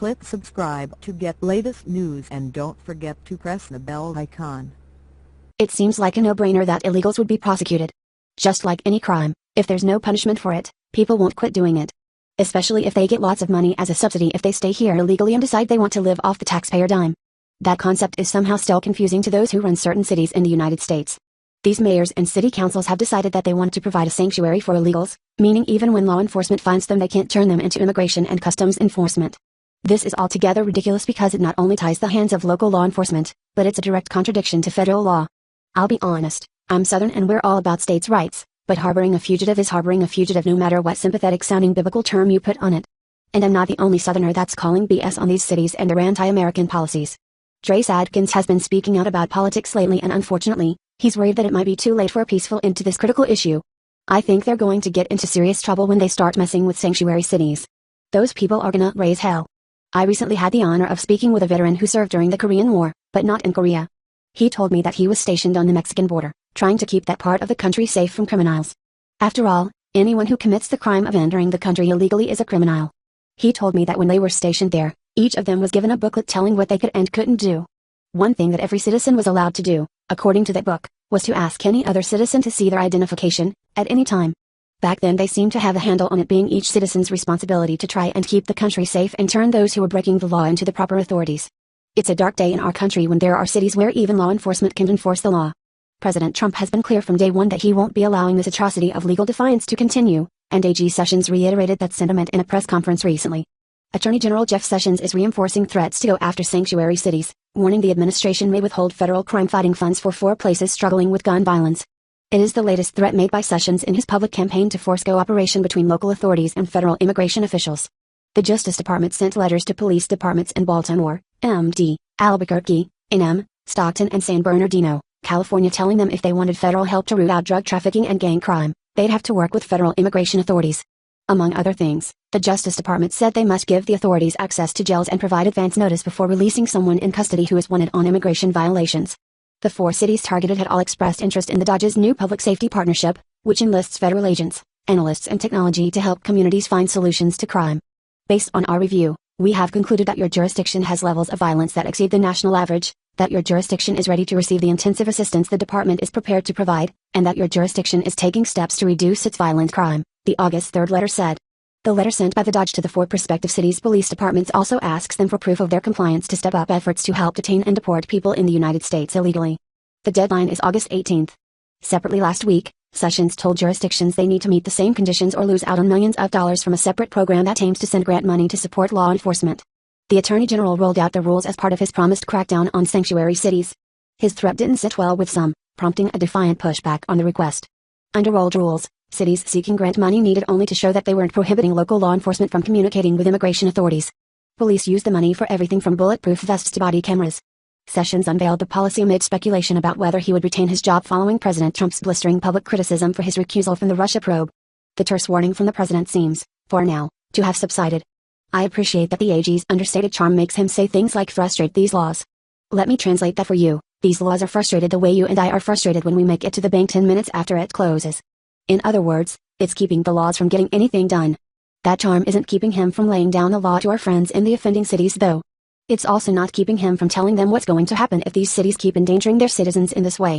Click subscribe to get latest news and don't forget to press the bell icon. It seems like a no-brainer that illegals would be prosecuted. Just like any crime, if there's no punishment for it, people won't quit doing it. Especially if they get lots of money as a subsidy if they stay here illegally and decide they want to live off the taxpayer dime. That concept is somehow still confusing to those who run certain cities in the United States. These mayors and city councils have decided that they want to provide a sanctuary for illegals, meaning even when law enforcement finds them they can't turn them into immigration and customs enforcement. This is altogether ridiculous because it not only ties the hands of local law enforcement, but it's a direct contradiction to federal law. I'll be honest, I'm Southern and we're all about states' rights, but harboring a fugitive is harboring a fugitive no matter what sympathetic-sounding biblical term you put on it. And I'm not the only Southerner that's calling BS on these cities and their anti-American policies. Adkins has been speaking out about politics lately and unfortunately, he's worried that it might be too late for a peaceful end to this critical issue. I think they're going to get into serious trouble when they start messing with sanctuary cities. Those people are gonna raise hell. I recently had the honor of speaking with a veteran who served during the Korean War, but not in Korea. He told me that he was stationed on the Mexican border, trying to keep that part of the country safe from criminals. After all, anyone who commits the crime of entering the country illegally is a criminal. He told me that when they were stationed there, each of them was given a booklet telling what they could and couldn't do. One thing that every citizen was allowed to do, according to that book, was to ask any other citizen to see their identification, at any time. Back then they seemed to have a handle on it being each citizen's responsibility to try and keep the country safe and turn those who were breaking the law into the proper authorities. It's a dark day in our country when there are cities where even law enforcement can't enforce the law. President Trump has been clear from day one that he won't be allowing this atrocity of legal defiance to continue, and AG Sessions reiterated that sentiment in a press conference recently. Attorney General Jeff Sessions is reinforcing threats to go after sanctuary cities, warning the administration may withhold federal crime-fighting funds for 4 places struggling with gun violence. It is the latest threat made by Sessions in his public campaign to force cooperation between local authorities and federal immigration officials. The Justice Department sent letters to police departments in Baltimore, MD, Albuquerque, NM, Stockton and San Bernardino, California telling them if they wanted federal help to root out drug trafficking and gang crime, they'd have to work with federal immigration authorities. Among other things, the Justice Department said they must give the authorities access to jails and provide advance notice before releasing someone in custody who is wanted on immigration violations. The 4 cities targeted had all expressed interest in the DOJ's new public safety partnership, which enlists federal agents, analysts and technology to help communities find solutions to crime. Based on our review, we have concluded that your jurisdiction has levels of violence that exceed the national average, that your jurisdiction is ready to receive the intensive assistance the department is prepared to provide, and that your jurisdiction is taking steps to reduce its violent crime, the August 3 letter said. The letter sent by the DOJ to the 4 prospective cities' police departments also asks them for proof of their compliance to step up efforts to help detain and deport people in the United States illegally. The deadline is August 18. Separately last week, Sessions told jurisdictions they need to meet the same conditions or lose out on millions of dollars from a separate program that aims to send grant money to support law enforcement. The Attorney General rolled out the rules as part of his promised crackdown on sanctuary cities. His threat didn't sit well with some, prompting a defiant pushback on the request. Under old rules, cities seeking grant money needed only to show that they weren't prohibiting local law enforcement from communicating with immigration authorities. Police used the money for everything from bulletproof vests to body cameras. Sessions unveiled the policy amid speculation about whether he would retain his job following President Trump's blistering public criticism for his recusal from the Russia probe. The terse warning from the president seems, for now, to have subsided. I appreciate that the AG's understated charm makes him say things like frustrate these laws. Let me translate that for you. These laws are frustrated the way you and I are frustrated when we make it to the bank 10 minutes after it closes. In other words, it's keeping the laws from getting anything done. That charm isn't keeping him from laying down the law to our friends in the offending cities though. It's also not keeping him from telling them what's going to happen if these cities keep endangering their citizens in this way.